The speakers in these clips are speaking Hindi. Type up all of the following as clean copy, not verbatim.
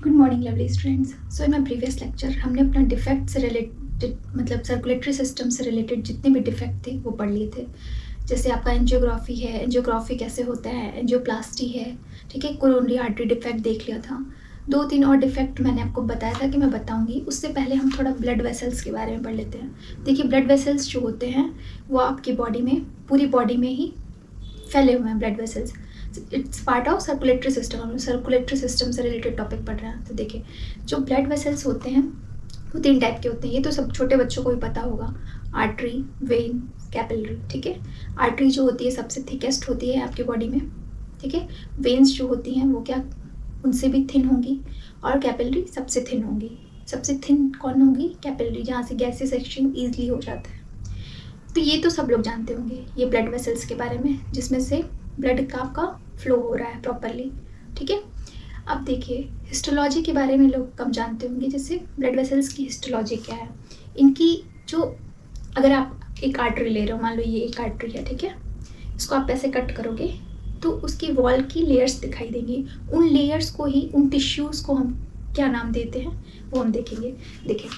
Good morning lovely students. So in my previous lecture हमने अपना डिफेक्ट से रिलेटेड मतलब सर्कुलेटरी सिस्टम से रिलेटेड जितने भी डिफेक्ट थे वो पढ़ लिए थे। जैसे आपका एंजियोग्राफी है, एंजियोग्राफी कैसे होता है, एंजियोप्लास्टी है, ठीक है, कोरोनरी आर्टरी डिफेक्ट देख लिया था। 2-3 और डिफेक्ट मैंने आपको बताया था कि मैं बताऊंगी। उससे पहले हम थोड़ा ब्लड वेसल्स के बारे में पढ़ लेते हैं। देखिए, ब्लड वेसल्स जो होते हैं वो आपकी बॉडी में, पूरी बॉडी में ही फैले हुए हैं blood vessels. It's part of circulatory system. हम सर्कुलेटरी सिस्टम से रिलेटेड टॉपिक पढ़ रहे हैं। तो देखिए, जो ब्लड वेसल्स होते हैं वो 3 टाइप के होते हैं। ये तो सब छोटे बच्चों को भी पता होगा, आर्टरी, वेन, कैपिलरी, ठीक है। आर्टरी जो होती है सबसे थिकेस्ट होती है आपकी बॉडी में, ठीक है। वेन्स जो होती हैं वो क्या, उनसे भी थिन होंगी, और कैपिलरी सबसे थिन होंगी। सबसे थिन कौन होंगी? कैपिलरी, जहाँ से गैसेस एक्सचेंज ईजिली हो जाता है। तो ये तो सब लोग जानते होंगे ये ब्लड वेसल्स के बारे में, जिसमें से ब्लड का आपका फ्लो हो रहा है प्रॉपरली, ठीक है। अब देखिए, हिस्टोलॉजी के बारे में लोग कम जानते होंगे। जैसे ब्लड वेसल्स की हिस्टोलॉजी क्या है, इनकी जो, अगर आप एक आर्टरी ले रहे हो, मान लो ये एक आर्टरी है, ठीक है, इसको आप ऐसे कट करोगे तो उसकी वॉल की लेयर्स दिखाई देंगी। उन लेयर्स को ही, उन टिश्यूज़ को हम क्या नाम देते हैं वो हम देखेंगे। देखिए,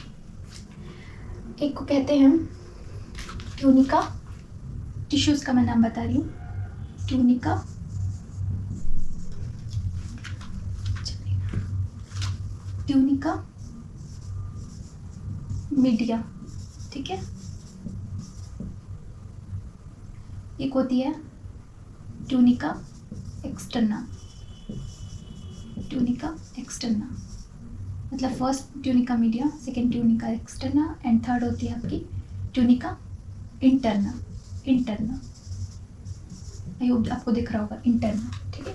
एक को कहते हैं ट्यूनिका, टिश्यूज़ का मैं नाम बता रही हूँ, ट्यूनिका, ट्यूनिका मीडिया, ठीक है। एक होती है ट्यूनिका एक्सटर्ना, ट्यूनिका एक्सटर्ना मतलब first tunica media, second tunica externa and third होती है आपकी tunica interna. Interna, I hope आपको दिख रहा होगा, इंटरना, ठीक है।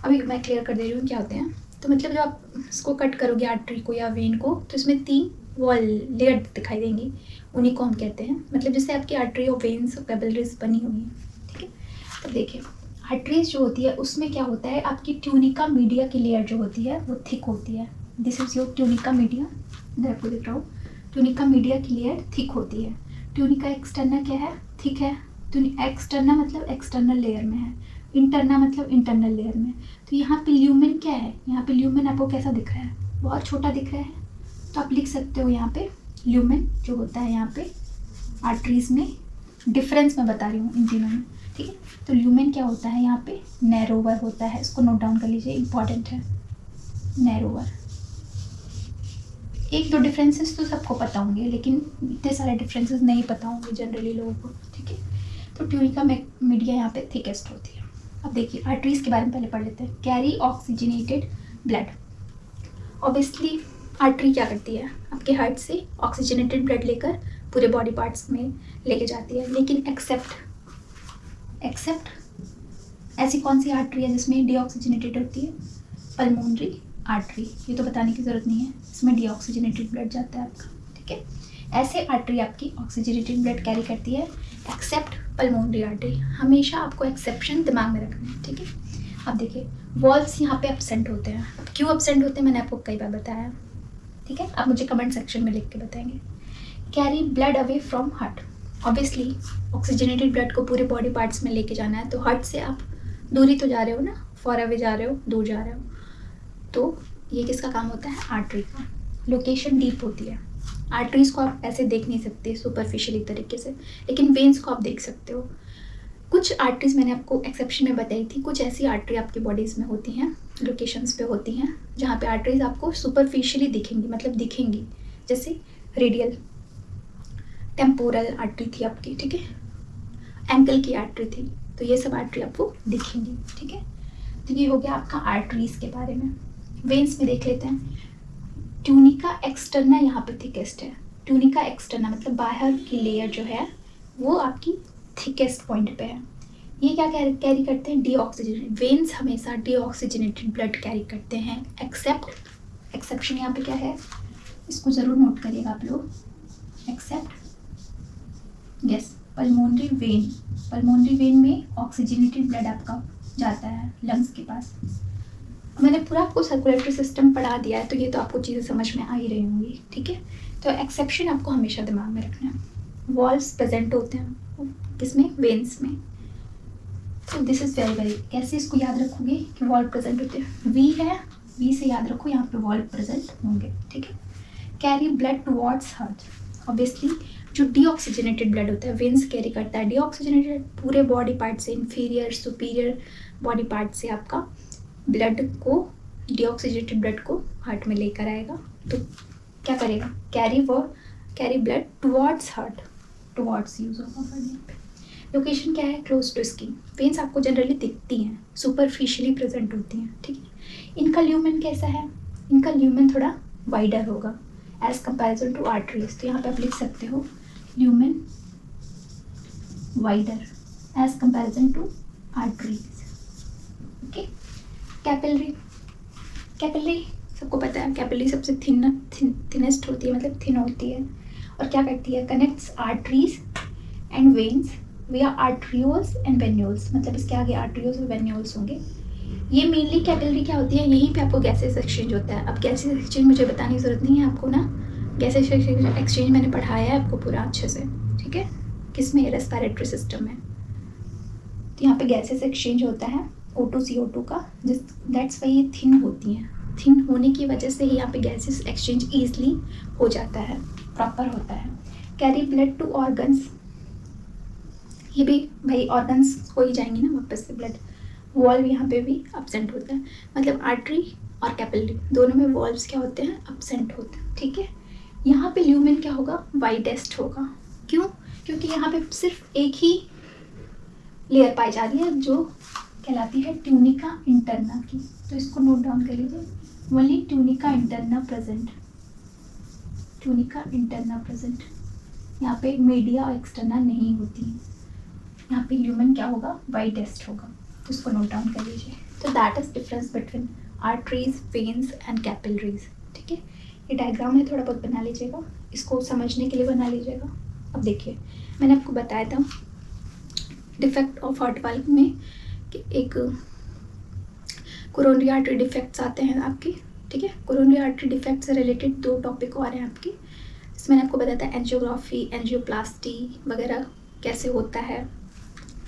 अभी मैं क्लियर कर दे रही हूँ क्या होते हैं। तो मतलब जब आप इसको कट करोगे आर्टरी को या वेन को, तो इसमें 3 वॉल लेयर दिखाई देंगी, उन्हीं को हम कहते हैं, मतलब जैसे आपकी आर्टरी और वेन्स और कैपिलरीज बनी हुई हैं, ठीक है। तो देखिए, आर्टरीज जो होती है उसमें क्या होता है, आपकी ट्यूनिका मीडिया की लेयर जो होती है वो थिक होती है। This is your tunica media, इधर आपको दिख रहा हूँ, ट्यूनिका मीडिया की लेयर थिक होती है। ट्यूनिका एक्सटर्ना क्या है? थिक है। एक्सटर्ना मतलब एक्सटर्नल लेयर में है, इंटरना मतलब इंटरनल लेयर में। तो यहाँ पे ल्यूमेन क्या है? यहाँ पे ल्यूमेन आपको कैसा दिख रहा है? बहुत छोटा दिख रहा है। तो आप लिख सकते हो यहाँ पे ल्यूमेन जो होता है यहाँ पे आर्टरीज में, डिफरेंस मैं बता रही हूँ इन तीनों में, ठीक है। तो ल्यूमेन क्या होता है यहाँ पे? नैरोवर होता है। इसको नोट डाउन कर लीजिए, इंपॉर्टेंट है, नैरोवर। 1-2 डिफरेंसेस तो सबको पता होंगे, लेकिन इतने सारे डिफरेंसेस नहीं पता होंगे जनरली लोगों को, ठीक है। तो ट्यूनिका मीडिया यहाँ पे थिकेस्ट होती है। अब देखिए, आर्टरीज के बारे में पहले पढ़ लेते हैं। Carry oxygenated blood. Obviously artery क्या करती है, आपके हार्ट से ऑक्सीजनेटेड ब्लड लेकर पूरे बॉडी पार्ट्स में लेके जाती है। लेकिन एक्सेप्ट ऐसी कौन सी आर्टरी है जिसमें डीऑक्सीजनेटेड होती है? Pulmonary artery. ये तो बताने की ज़रूरत नहीं है, इसमें डीऑक्सीजनेटेड ब्लड जाता है आपका, ठीक है। ऐसे आर्टरी आपकी ऑक्सीजनेटेड ब्लड कैरी करती है, एक्सेप्ट पल्मोनरी आर्टरी। हमेशा आपको एक्सेप्शन दिमाग में रखना है, ठीक है। अब देखिए, वॉल्स यहाँ पे एब्सेंट होते हैं। अब क्यों एब्सेंट होते हैं मैंने आपको कई बार बताया, ठीक है। आप मुझे कमेंट सेक्शन में लिख के बताएंगे। Carry blood away from heart. Obviously oxygenated blood को पूरे बॉडी पार्ट्स में लेके जाना है, तो हार्ट से आप दूरी तो जा रहे हो ना, फॉर अवे जा रहे हो, दूर जा रहे हो। तो ये किसका काम होता है? आर्टरी का। लोकेशन डीप होती है। आर्टरीज को आप ऐसे देख नहीं सकते सुपरफिशियली तरीके से, लेकिन वेन्स को आप देख सकते हो। कुछ आर्टरीज मैंने आपको एक्सेप्शन में बताई थी, कुछ ऐसी आर्टरी आपकी बॉडीज़ में होती हैं, लोकेशंस पे होती हैं, जहाँ पे आर्टरीज आपको सुपरफिशियली दिखेंगी, मतलब दिखेंगी। जैसे रेडियल, टेम्पोरल आर्टरी थी आपकी, ठीक है, एंकल की आर्टरी थी, तो ये सब आर्टरी आपको दिखेंगी, ठीक है। तो ये हो गया आपका आर्टरीज के बारे में। वेन्स में देख लेते हैं। ट्यूनिका एक्सटर्ना यहाँ पे थिकेस्ट है। ट्यूनिका एक्सटर्ना मतलब बाहर की लेयर जो है वो आपकी थिकेस्ट पॉइंट पे है। ये क्या कैरी करते हैं? डीऑक्सीजनेटेड। वेन्स हमेशा डीऑक्सीजनेटेड ब्लड कैरी करते हैं, एक्सेप्ट, एक्सेप्शन यहाँ पे क्या है, इसको ज़रूर नोट करिएगा आप लोग, except, yes, pulmonary vein. Pulmonary vein में ऑक्सीजनेटेड ब्लड आपका जाता है लंग्स के पास। मैंने पूरा आपको सर्कुलेटरी सिस्टम पढ़ा दिया है, तो ये तो आपको चीज़ें समझ में आ ही रही होंगी, ठीक है। तो एक्सेप्शन आपको हमेशा दिमाग में रखना है। वॉल्स प्रेजेंट होते हैं किसमें? वेन्स में। तो दिस इज़ वेरी कैसे इसको याद रखोगे कि वॉल प्रेजेंट होते हैं? वी है वी से याद रखो यहाँ पे वॉल्व प्रेजेंट होंगे, ठीक है। Carry blood towards heart, obviously जो डीऑक्सीजनेटेड ब्लड होता है वेन्स कैरी करता है डीऑक्सीजनेटेड पूरे बॉडी पार्ट से, इन्फीरियर सुपीरियर बॉडी पार्ट से आपका ब्लड को, डीऑक्सीजनेटेड ब्लड को हार्ट में लेकर आएगा। तो क्या करेगा, carry blood towards heart, towards use होगा वर्ड। लोकेशन क्या है, क्लोज टू स्किन। वेन्स आपको जनरली दिखती हैं, सुपरफिशियली प्रेजेंट होती हैं, ठीक है। इनका ल्यूमेन कैसा है, इनका ल्यूमेन थोड़ा वाइडर होगा एज कंपैरिजन टू आर्टरीज। तो यहाँ पे आप लिख सकते हो lumen wider as comparison to arteries, okay. Capillary सबको पता है, कैपिलरी सबसे थिनेस्ट होती है, मतलब थिन होती है, और क्या करती है, कनेक्ट्स आर्टरीज एंड वेन्स विया आर्ट्रियोल्स एंड वेन्यूल्स, मतलब इसके आगे आर्ट्रियोल्स और वेन्यूल्स होंगे। ये मेनली कैपिलरी क्या होती है, यहीं पे आपको गैसेस एक्सचेंज होता है। अब गैसेस एक्सचेंज मुझे बताने की ज़रूरत नहीं है आपको ना, गैसेस एक्सचेंज मैंने पढ़ाया है आपको पूरा अच्छे से, ठीक है, किसमें, रेस्पिरेटरी सिस्टम में। तो यहाँ पे गैसेस एक्सचेंज होता है O2 CO2 का, जिस दैट्स वाई ये थिन होती हैं। थिन होने की वजह से ही यहाँ पे गैसेस एक्सचेंज ईजिली हो जाता है, प्रॉपर होता है। कैरी ब्लड टू ऑर्गन्स, ये भी भाई ऑर्गन्स को ही जाएंगी ना वापस से ब्लड। वॉल्व यहाँ पे भी एब्सेंट होता है, मतलब आर्टरी और कैपिलरी दोनों में वॉल्व्स क्या होते हैं, एब्सेंट होते हैं, ठीक है। यहाँ पे ल्यूमेन क्या होगा, वाइडेस्ट होगा। क्यों, क्योंकि यहाँ पे सिर्फ एक ही लेयर पाई जा रही है जो कहलाती है ट्यूनिका इंटरना की। तो इसको नोट डाउन कर लीजिए, only tunica interna present, tunica interna present. यहाँ पे मीडिया और एक्सटर्ना नहीं होती है। यहाँ पे ल्यूमेन क्या होगा, वाइडेस्ट होगा, तो इसको नोट डाउन कर लीजिए। तो that is difference between arteries, veins and capillaries, ठीक है। ये डायग्राम है, थोड़ा बहुत बना लीजिएगा, इसको समझने के लिए बना लीजिएगा। अब देखिए, मैंने आपको बताया था डिफेक्ट ऑफ हार्ट वाल्व में कि एक कोरोनरी आर्टरी डिफेक्ट्स आते हैं आपके, ठीक है। कोरोनरी आर्टरी डिफेक्ट से रिलेटेड 2 टॉपिक और हैं आपकी। इसमें मैंने आपको बताया था एंजियोग्राफी, एंजियोप्लास्टी वगैरह कैसे होता है,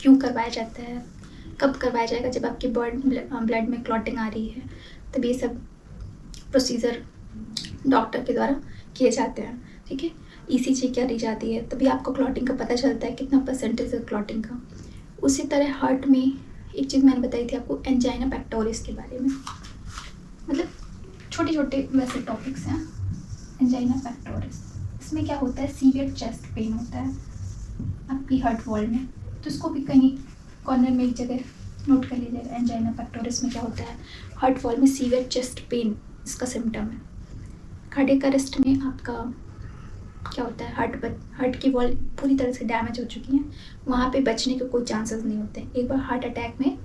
क्यों करवाया जाता है, कब करवाया जाएगा, जब आपकी ब्लड में क्लॉटिंग आ रही है, तब ये सब प्रोसीजर डॉक्टर के द्वारा किए जाते हैं, ठीक है। ECG करी जाती है, तभी आपको क्लॉटिंग का पता चलता है कितना परसेंटेज है क्लॉटिंग का। उसी तरह हार्ट में एक चीज़ मैंने बताई थी आपको, एंजाइना पेक्टोरिस के बारे में, मतलब छोटे छोटे वैसे टॉपिक्स हैं। एंजाइना पेक्टोरिस, इसमें क्या होता है, सीवियर चेस्ट पेन होता है आपकी हार्ट वॉल में। तो इसको भी कहीं कॉर्नर में एक जगह नोट कर लीजिएगा। एंजाइना पेक्टोरिस में क्या होता है, हार्ट वॉल में सीवियर चेस्ट पेन इसका सिम्टम है। कार्डियक अरेस्ट में आपका क्या होता है, हार्ट की वॉल पूरी तरह से डैमेज हो चुकी है, वहाँ पे बचने के कोई चांसेस नहीं होते। एक बार हार्ट अटैक में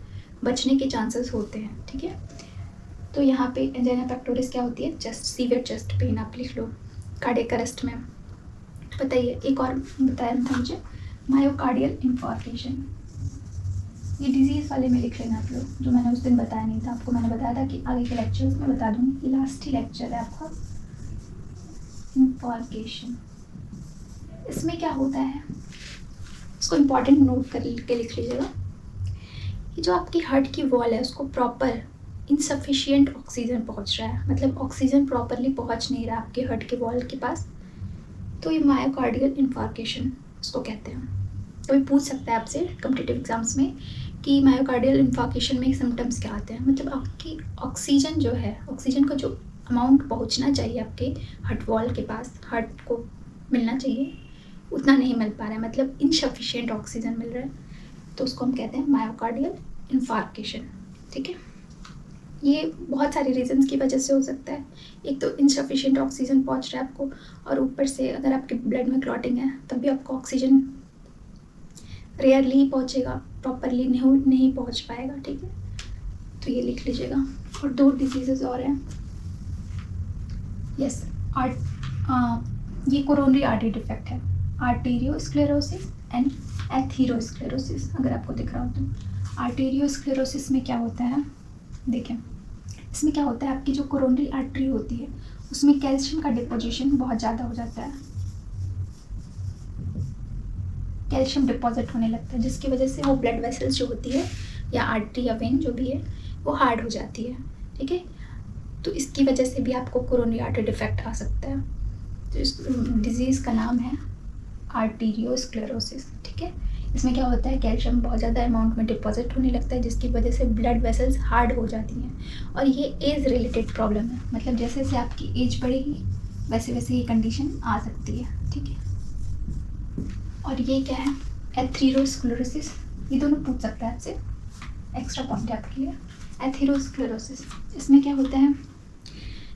बचने के चांसेस होते हैं, ठीक है। तो यहाँ पे एंजाइना पेक्टोरिस क्या होती है, चेस्ट, सीवियर चेस्ट पेन आप लिख लो। कार्डियक अरेस्ट में बताइए, एक और बताया था मुझे, मायोकार्डियल इंफार्क्शन, ये डिजीज़ वाले में लिख लेना आप लोग, जो मैंने उस दिन बताया नहीं था आपको। मैंने बताया था कि आगे के लेक्चर्स में बता दूँगी, ये लास्ट ही लेक्चर है आपका। इंफार्क्शन, इसमें क्या होता है, इसको इम्पॉर्टेंट नोट कर के लिख लीजिएगा। ये जो आपकी हार्ट की वॉल है उसको प्रॉपर इनसफिशिएंट ऑक्सीजन पहुंच रहा है, मतलब ऑक्सीजन प्रॉपरली पहुंच नहीं रहा आपके हार्ट के वॉल के पास, तो ये मायोकार्डियल इंफार्क्शन उसको कहते हैं। तो ये पूछ सकता है आपसे कॉम्पिटिटिव एग्जाम्स में कि मायोकार्डियल इंफार्क्शन में सिम्टम्स क्या आते हैं, मतलब आपकी ऑक्सीजन जो है, ऑक्सीजन का जो अमाउंट पहुंचना चाहिए आपके हार्ट वॉल के पास, हार्ट को मिलना चाहिए, उतना नहीं मिल पा रहा है, मतलब इनसफिशिएंट ऑक्सीजन मिल रहा है, तो उसको हम कहते हैं मायोकार्डियल इंफार्क्शन, ठीक है। ये बहुत सारे रीजंस की वजह से हो सकता है, एक तो इनसफिशिएंट ऑक्सीजन पहुंच रहा है आपको, और ऊपर से अगर आपके ब्लड में क्लॉटिंग है तब भी आपको ऑक्सीजन रेयरली ही पहुंचेगा, प्रॉपरली नहीं पहुंच पाएगा, ठीक है। तो ये लिख लीजिएगा। और 2 डिजीजेस और हैं, यस, ये कोरोनरी आर्टरी डिफेक्ट है, आर्टेरियोस्क्लेरोसिस एंड एथेरोस्क्लेरोसिस, अगर आपको दिख रहा हो तो। आर्टेरियोस्क्लेरोसिस में क्या होता है, देखें, इसमें क्या होता है, आपकी जो कोरोनरी आर्टरी होती है उसमें कैल्शियम का डिपोजिशन बहुत ज़्यादा हो जाता है, कैल्शियम डिपॉजिट होने लगता है, जिसकी वजह से वो ब्लड वेसल्स जो होती है या आर्टरी या वेन जो भी है वो हार्ड हो जाती है, ठीक है। तो इसकी वजह से भी आपको कोरोनरी आर्टरी डिफेक्ट आ सकता है। तो इस डिजीज़ का नाम है आर्टीरियोस्क्लेरोसिस, ठीक है। इसमें क्या होता है, कैल्शियम बहुत ज़्यादा अमाउंट में डिपॉजिट होने लगता है, जिसकी वजह से ब्लड वेसल्स हार्ड हो जाती हैं। और ये एज रिलेटेड प्रॉब्लम है, मतलब जैसे जैसे आपकी एज बढ़ेगी वैसे वैसे ये कंडीशन आ सकती है, ठीक है। और ये क्या है, एथेरोस्क्लेरोसिस, ये दोनों पूछ सकता है आपसे, एक्स्ट्रा पॉइंट है आपके लिए। एथेरोस्क्लेरोसिस, इसमें क्या होता है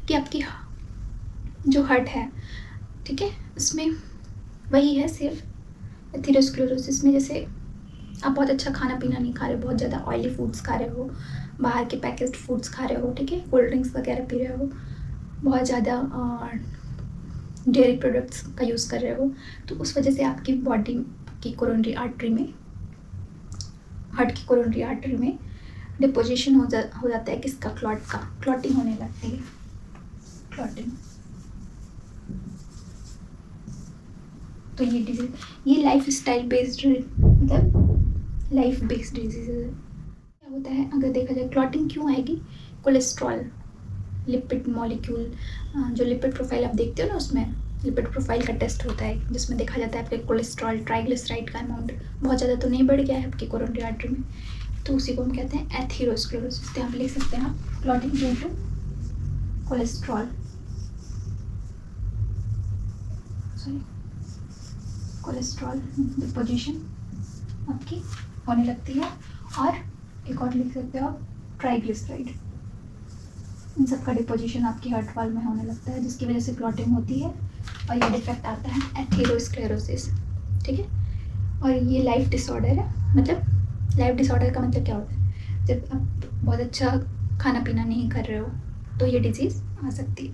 कि आपकी जो हार्ट है, ठीक है, उसमें वही है सिर्फ एथेरोस्क्लेरोसिस में, जैसे आप बहुत अच्छा खाना पीना नहीं खा रहे हो, बहुत ज़्यादा ऑयली फूड्स खा रहे हो, बाहर के पैकेज्ड फूड्स खा रहे हो, ठीक है, कोल्ड ड्रिंक्स वगैरह पी रहे हो, बहुत ज़्यादा डेयरी प्रोडक्ट्स का यूज़ कर रहे हो, तो उस वजह से आपकी बॉडी की कोरोनरी आर्टरी में, हार्ट की कोरोनरी आर्टरी में डिपोजिशन हो जाता है किसका, क्लॉट का, क्लॉटिंग होने लगती है, क्लॉटिंग। तो ये डिजीज, ये लाइफ स्टाइल बेस्ड, मतलब लाइफ बेस्ड डिजीज है। क्या होता है, अगर देखा जाए क्लॉटिंग क्यों आएगी, कोलेस्ट्रॉल, लिपिड मॉलिक्यूल, जो लिपिड प्रोफाइल आप देखते हो ना, उसमें लिपिड प्रोफाइल का टेस्ट होता है, जिसमें देखा जाता है आपके कोलेस्ट्रॉल, ट्राइग्लिसराइड का अमाउंट बहुत ज़्यादा तो नहीं बढ़ गया है आपकी कोरोनरी आर्टरी में, तो उसी को हम कहते हैं एथेरोस्क्लेरोसिस। तो आप लिख सकते हैं आप, clotting due to cholesterol, sorry cholesterol deposition आपकी होने लगती है। और एक और लिख सकते हो आप, ट्राइग्लिसराइड, इन सब का डिपोजिशन आपकी हार्ट वाल में होने लगता है, जिसकी वजह से क्लॉटिंग होती है और ये डिफेक्ट आता है एथेरोस्क्लेरोसिस, ठीक है। और ये लाइफ डिसऑर्डर है, मतलब लाइफ डिसऑर्डर का मतलब क्या होता है, जब आप बहुत अच्छा खाना पीना नहीं कर रहे हो तो ये डिजीज़ आ सकती है,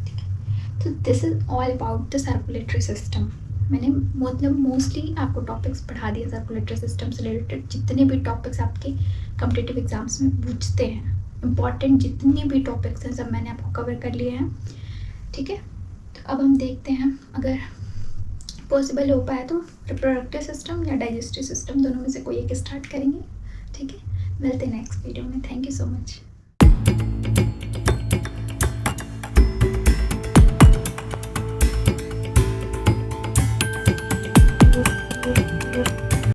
ठीक है। तो this is all about the circulatory system. मैंने मतलब मोस्टली आपको टॉपिक्स पढ़ा दिए सर्कुलेटरी सिस्टम से रिलेटेड, जितने भी टॉपिक्स आपके कॉम्पिटिटिव एग्जाम्स में पूछते हैं, इम्पॉर्टेंट जितने भी टॉपिक्स हैं सब मैंने आपको कवर कर लिए हैं, ठीक है। तो अब हम देखते हैं, अगर पॉसिबल हो पाए तो रिप्रोडक्टिव सिस्टम या डाइजेस्टिव सिस्टम, दोनों में से कोई एक स्टार्ट करेंगे, ठीक है। मिलते हैं नेक्स्ट वीडियो में, थैंक यू सो मच।